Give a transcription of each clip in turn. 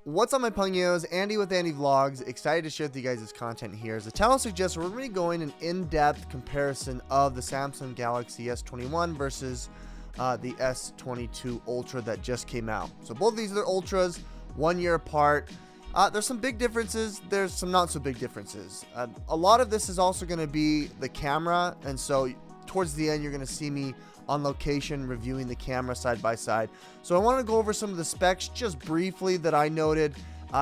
What's up, my Pungos? Andy with Andy Vlogs. Excited to share with you guys this content here. As the title suggests, we're going to be going an in-depth comparison of the Samsung Galaxy S21 versus the S22 Ultra that just came out. So both of these are Ultras, 1 year apart. There's some big differences. There's some not so big differences. A lot of this is also going to be the camera, and so towards the end, you're going to see me on location reviewing the camera side by side. So I want to go over some of the specs just briefly that I noted,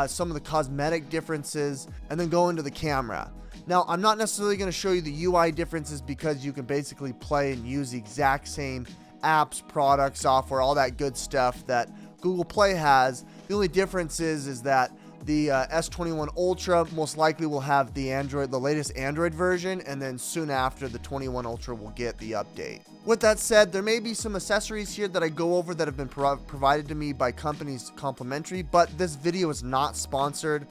some of the cosmetic differences, and then go into the camera. Now, I'm not necessarily going to show you the UI differences because you can basically play and use the exact same apps, products, software, all that good stuff that Google Play has. The only difference is that the S21 Ultra most likely will have the latest Android version, and then soon after, the 21 Ultra will get the update. With that said, there may be some accessories here that I go over that have been provided to me by companies complimentary, but this video is not sponsored,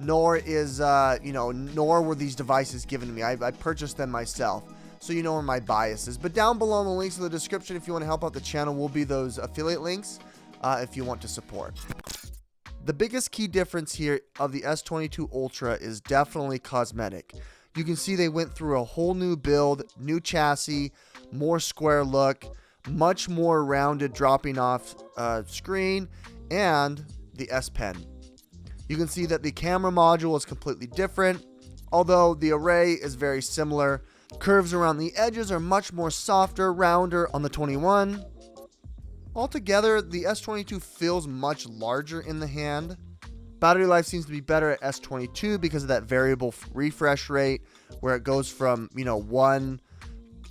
nor were these devices given to me. I purchased them myself, so you know where my bias is. But down below in the links in the description, if you want to help out the channel, will be those affiliate links if you want to support. The biggest key difference here of the S22 Ultra is definitely cosmetic. You can see they went through a whole new build, new chassis, more square look, much more rounded dropping off screen, and the S Pen. You can see that the camera module is completely different, although the array is very similar. Curves around the edges are much more softer, rounder on the 21. Altogether, the S22 feels much larger in the hand. Battery life seems to be better at S22 because of that variable refresh rate, where it goes from 1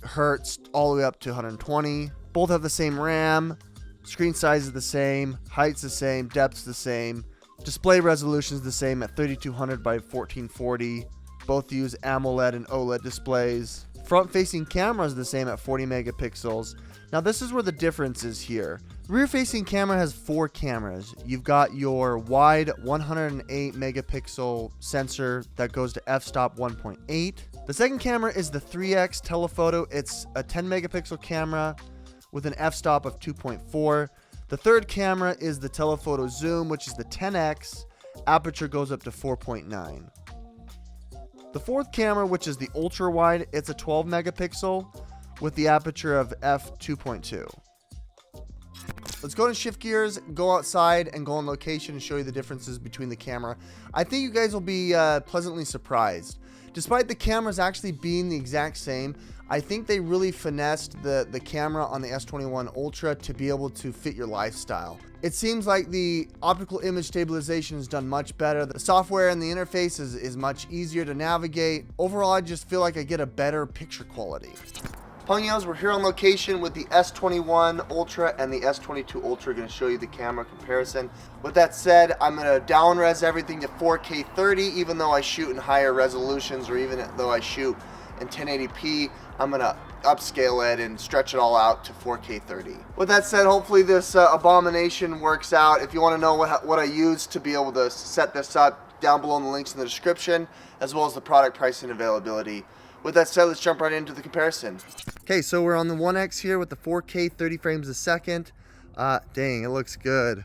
hertz all the way up to 120. Both have the same RAM, screen size is the same, height's the same, depth's the same, display resolution is the same at 3200 by 1440. Both use AMOLED and OLED displays. Front-facing camera is the same at 40 megapixels. Now this is where the difference is here. Rear-facing camera has 4 cameras. You've got your wide 108 megapixel sensor that goes to f-stop 1.8. The second camera is the 3x telephoto. It's a 10 megapixel camera with an f-stop of 2.4. The third camera is the telephoto zoom, which is the 10x. Aperture goes up to 4.9. The fourth camera, which is the ultra wide, it's a 12 megapixel with the aperture of f2.2. Let's go to shift gears, go outside, and go on location and show you the differences between the camera. I think you guys will be pleasantly surprised. Despite the cameras actually being the exact same, I think they really finessed the camera on the S21 Ultra to be able to fit your lifestyle. It seems like the optical image stabilization is done much better. The software and the interface is much easier to navigate. Overall, I just feel like I get a better picture quality. Pungos, we're here on location with the S21 Ultra and the S22 Ultra. Going to show you the camera comparison. With that said, I'm going to down res everything to 4K 30, even though I shoot in higher resolutions, or even though I shoot in 1080p, I'm going to upscale it and stretch it all out to 4K 30. With that said, hopefully this abomination works out. If you want to know what I use to be able to set this up, down below in the links in the description, as well as the product price and availability. With that said, let's jump right into the comparison. Okay, so we're on the 1X here with the 4K 30 frames a second. Dang, it looks good.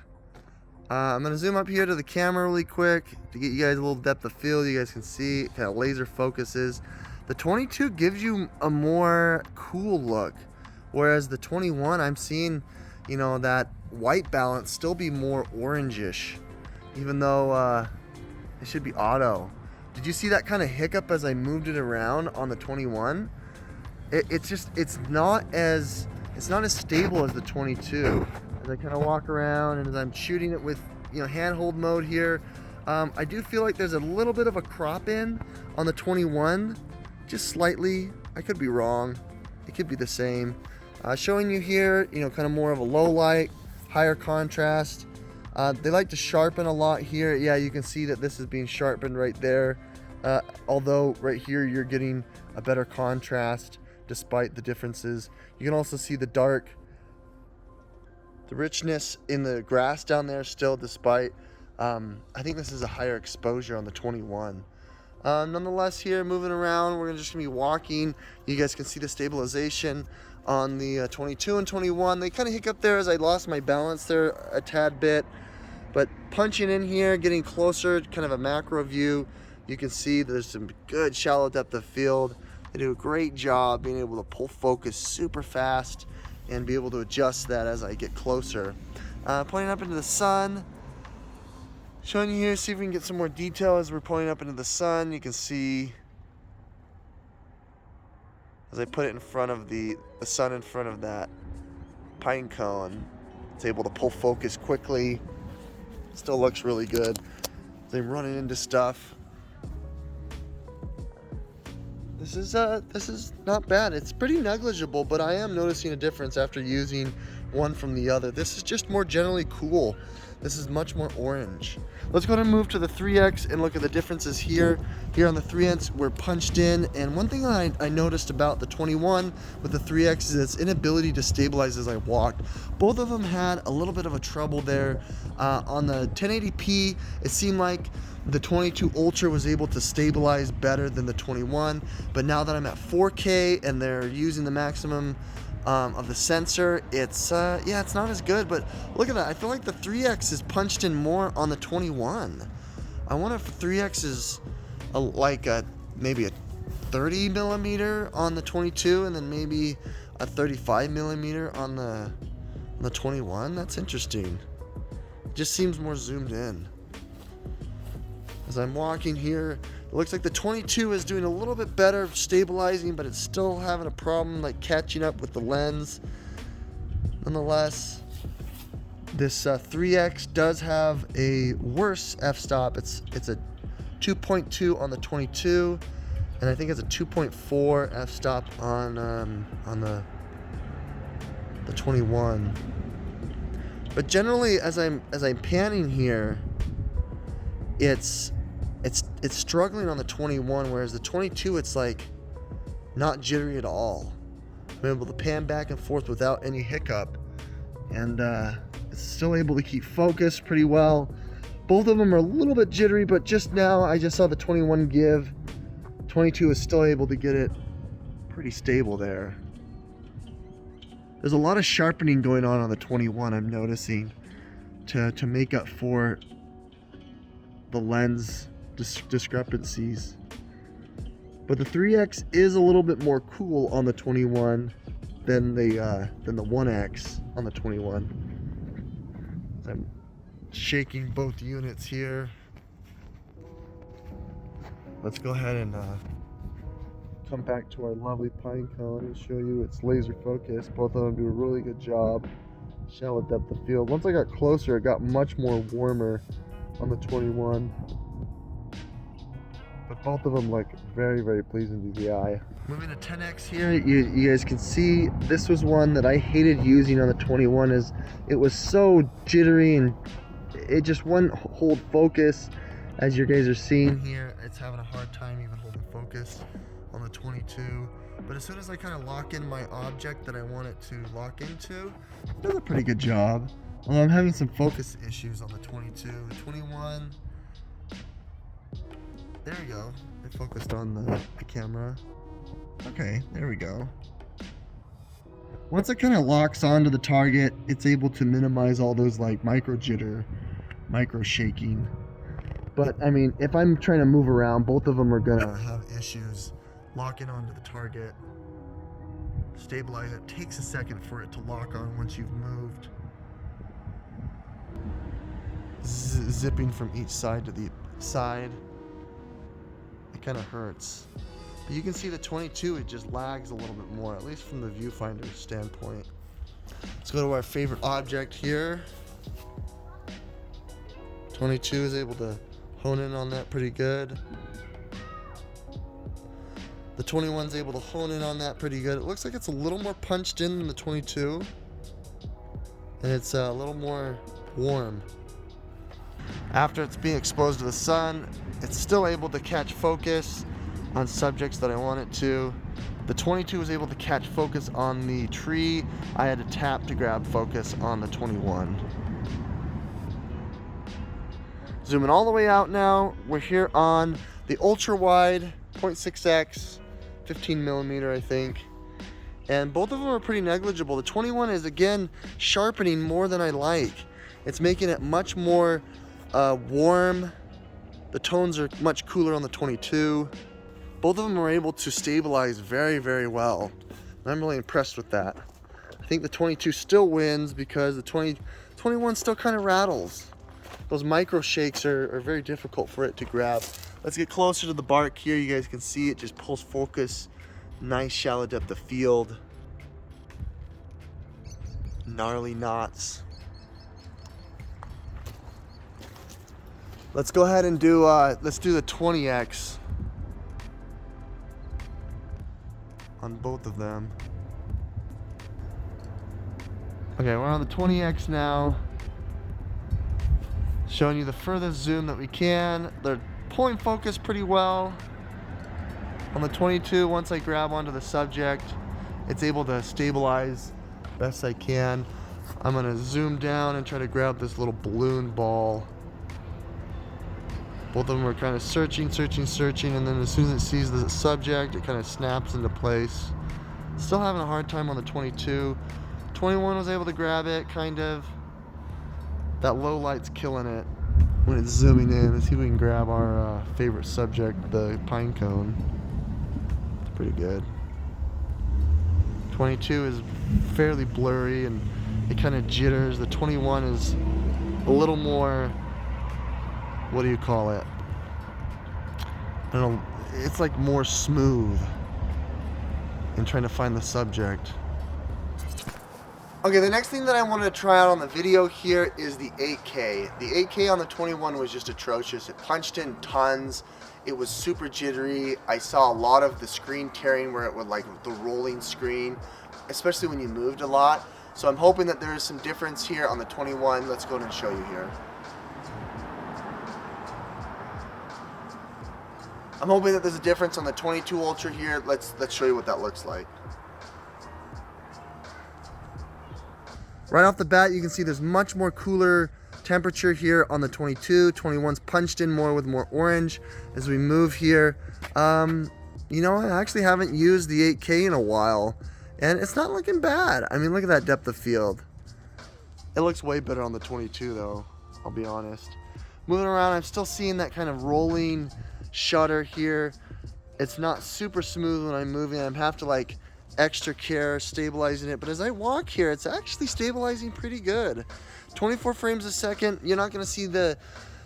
I'm going to zoom up here to the camera really quick to get you guys a little depth of field. You guys can see it kind of laser focuses. The 22 gives you a more cool look, whereas the 21, I'm seeing, that white balance still be more orangish, even though it should be auto. Did you see that kind of hiccup as I moved it around on the 21? It's not as stable as the 22. As I kind of walk around and as I'm shooting it with handhold mode here, I do feel like there's a little bit of a crop in on the 21, just slightly. I could be wrong. It could be the same. Showing you here, kind of more of a low light, higher contrast. They like to sharpen a lot here. Yeah, you can see that this is being sharpened right there. Although right here you're getting a better contrast despite the differences. You can also see the richness in the grass down there still, despite I think this is a higher exposure on the 21. Nonetheless, here moving around, we're just gonna be walking. You guys can see the stabilization on the 22 and 21. They kind of hiccup there as I lost my balance there a tad bit. But punching in here, getting closer, kind of a macro view, you can see there's some good shallow depth of field. They do a great job being able to pull focus super fast and be able to adjust that as I get closer. Pointing up into the sun, showing you here, see if we can get some more detail as we're pointing up into the sun. You can see as I put it in front of the sun in front of that pine cone, it's able to pull focus quickly. Still looks really good. As I'm running into stuff. This is not bad. It's pretty negligible, but I am noticing a difference after using one from the other. This is just more generally cool. This is much more orange. Let's go ahead and move to the 3X and look at the differences here. Here on the 3X, we're punched in, and one thing I noticed about the 21 with the 3X is its inability to stabilize as I walked. Both of them had a little bit of a trouble there. On the 1080p, it seemed like the 22 Ultra was able to stabilize better than the 21, but now that I'm at 4K and they're using the maximum of the sensor, it's not as good. But look at that, I feel like the 3X is punched in more on the 21. I wonder if 3X is maybe a 30 millimeter on the 22 and then maybe a 35 millimeter on the 21. That's interesting. It just seems more zoomed in. As I'm walking here, it looks like the 22 is doing a little bit better stabilizing, but it's still having a problem like catching up with the lens. Nonetheless, this 3X does have a worse f-stop. It's a 2.2 on the 22, and I think it's a 2.4 f-stop on the 21. But generally, as I'm panning here, it's struggling on the 21, whereas the 22, it's like not jittery at all. I'm able to pan back and forth without any hiccup, and it's still able to keep focus pretty well. Both of them are a little bit jittery, but just now I just saw the 21 give. 22 is still able to get it pretty stable there. There's a lot of sharpening going on the 21, I'm noticing, to make up for the lens discrepancies. But the 3X is a little bit more cool on the 21 than the 1X on the 21. I'm shaking both units here. Let's go ahead and come back to our lovely pine cone and show you its laser focus. Both of them do a really good job. Shallow depth of field. Once I got closer, it got much more warmer on the 21. But both of them look very, very pleasing to the eye. Moving to 10X here, you guys can see this was one that I hated using on the 21, as it was so jittery and it just wouldn't hold focus. As you guys are seeing here, it's having a hard time even holding focus on the 22. But as soon as I kind of lock in my object that I want it to lock into, it does a pretty good job. Although I'm having some focus issues on the 22. The 21, there we go. It focused on the camera. Okay, there we go. Once it kind of locks onto the target, it's able to minimize all those like micro jitter, micro shaking. But I mean, if I'm trying to move around, both of them are gonna have issues locking onto the target. Stabilize it. Takes a second for it to lock on once you've moved. Zipping from each side to the side. It kind of hurts. But you can see the 22, it just lags a little bit more, at least from the viewfinder standpoint. Let's go to our favorite object here. 22 is able to hone in on that pretty good. The 21 is able to hone in on that pretty good. It looks like it's a little more punched in than the 22. And it's a little more warm. After it's being exposed to the sun, it's still able to catch focus on subjects that I want it to. The 22 was able to catch focus on the tree. I had to tap to grab focus on the 21. Zooming all the way out now, we're here on the ultra wide 0.6x, 15 millimeter I think. And both of them are pretty negligible. The 21 is again sharpening more than I like. It's making it much more warm. The tones are much cooler on the 22. Both of them are able to stabilize very, very well. I'm really impressed with that. I think the 22 still wins because the 21 still kind of rattles. Those micro shakes are very difficult for it to grab. Let's get closer to the bark here. You guys can see it just pulls focus. Nice shallow depth of field. Gnarly knots. Let's go ahead and do, let's do the 20X on both of them. Okay, we're on the 20X now. Showing you the furthest zoom that we can. They're pulling focus pretty well. On the 22, once I grab onto the subject, it's able to stabilize best I can. I'm gonna zoom down and try to grab this little balloon ball. Both of them are kind of searching, and then as soon as it sees the subject, it kind of snaps into place. Still having a hard time on the 22. 21 was able to grab it, kind of. That low light's killing it when it's zooming in. Let's see if we can grab our favorite subject, the pine cone. It's pretty good. 22 is fairly blurry and it kind of jitters. The 21 is a little more, what do you call it? I don't know, it's like more smooth in trying to find the subject. Okay, the next thing that I wanted to try out on the video here is the 8K. The 8K on the 21 was just atrocious. It punched in tons. It was super jittery. I saw a lot of the screen tearing where it would like the rolling screen, especially when you moved a lot. So I'm hoping that there is some difference here on the 21. Let's go ahead and show you here. I'm hoping that there's a difference on the 22 Ultra here. Let's show you what that looks like. Right off the bat, you can see there's much more cooler temperature here on the 22. 21's punched in more with more orange. As we move here, you know, I actually haven't used the 8K in a while, and it's not looking bad. I mean, look at that depth of field. It looks way better on the 22 though, I'll be honest. Moving around, I'm still seeing that kind of rolling shutter here. It's not super smooth when I'm moving. I have to like extra care stabilizing it, but as I walk here, it's actually stabilizing pretty good. 24 frames a second. You're not going to see the,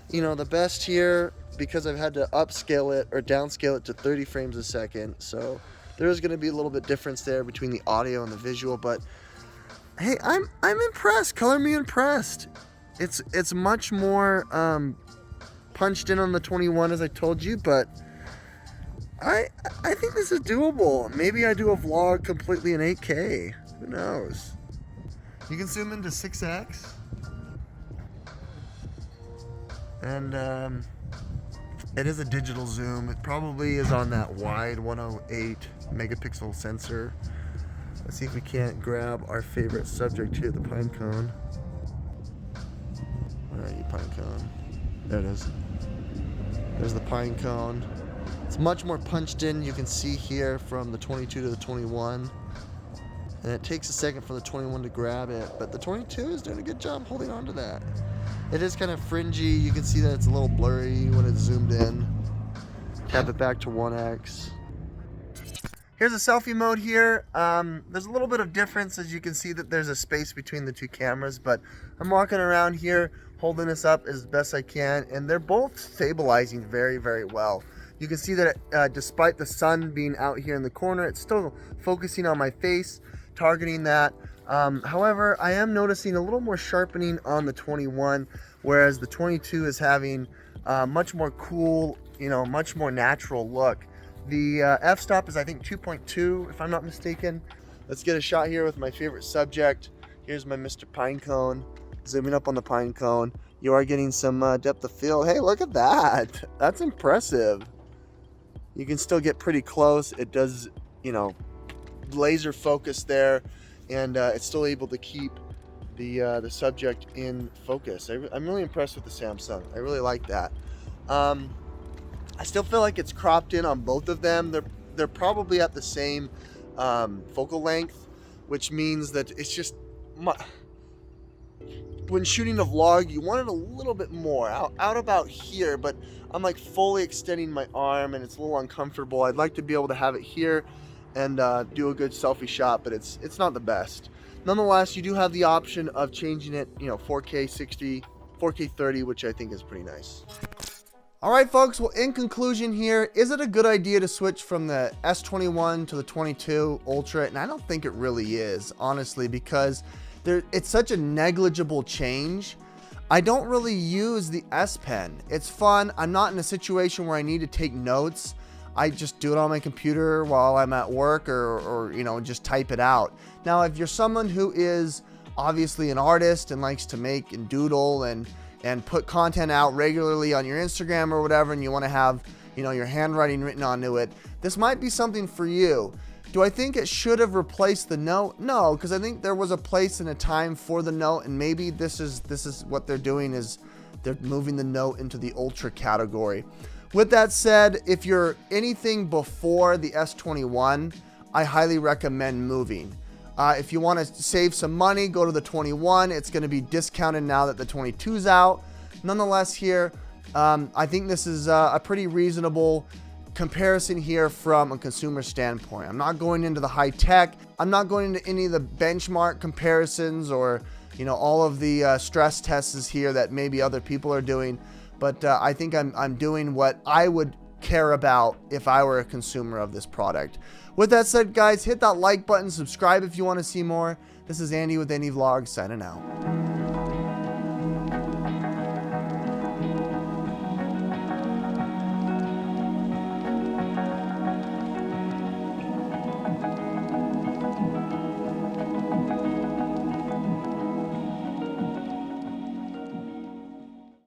you know, the best here because I've had to upscale it or downscale it to 30 frames a second. So there is going to be a little bit difference there between the audio and the visual, but hey, I'm impressed. Color me impressed. It's much more punched in on the 21, as I told you, but I think this is doable. Maybe I do a vlog completely in 8K. Who knows? You can zoom into 6X. And it is a digital zoom. It probably is on that wide 108 megapixel sensor. Let's see if we can't grab our favorite subject here, the pine cone. Where are you, pine cone? There it is. There's the pine cone. It's much more punched in, you can see here, from the 22 to the 21. And it takes a second for the 21 to grab it, but the 22 is doing a good job holding on to that. It is kind of fringy. You can see that it's a little blurry when it's zoomed in. Tap it back to 1X. Here's a selfie mode here. There's a little bit of difference, as you can see that there's a space between the two cameras, but I'm walking around here holding this up as best I can, and they're both stabilizing very, very well. You can see that despite the sun being out here in the corner, it's still focusing on my face, targeting that. However, I am noticing a little more sharpening on the 21, whereas the 22 is having much more cool, you know, much more natural look. The f-stop is, I think, 2.2, if I'm not mistaken. Let's get a shot here with my favorite subject. Here's my Mr. Pinecone. Zooming up on the pinecone. You are getting some depth of field. Hey, look at that. That's impressive. You can still get pretty close. It does, you know, laser focus there, and it's still able to keep the subject in focus. I'm really impressed with the Samsung. I really like that. I still feel like it's cropped in on both of them. They're probably at the same focal length, which means that it's just when shooting a vlog, you want it a little bit more, out about here, but I'm like fully extending my arm and it's a little uncomfortable. I'd like to be able to have it here and do a good selfie shot, but it's not the best. Nonetheless, you do have the option of changing it, 4K 60, 4K 30, which I think is pretty nice. All right, folks, well, in conclusion here, is it a good idea to switch from the S21 to the 22 Ultra? And I don't think it really is, honestly, because it's such a negligible change. I don't really use the S Pen. It's fun. I'm not in a situation where I need to take notes. I just do it on my computer while I'm at work or just type it out. Now, if you're someone who is obviously an artist and likes to make and doodle and put content out regularly on your Instagram or whatever, and you want to have, your handwriting written onto it, this might be something for you. Do I think it should have replaced the Note? No, because I think there was a place and a time for the Note, and maybe this is what they're doing, is they're moving the Note into the Ultra category. With that said, if you're anything before the S21, I highly recommend moving. If you want to save some money, go to the 21. It's going to be discounted now that the 22's out. Nonetheless, here, I think this is a pretty reasonable comparison here from a consumer standpoint. I'm not going into the high tech. I'm not going into any of the benchmark comparisons or, all of the stress tests here that maybe other people are doing. But I think I'm doing what I would care about if I were a consumer of this product. With that said, guys, hit that like button, subscribe if you want to see more. This is Andy with Andy Vlogs signing out.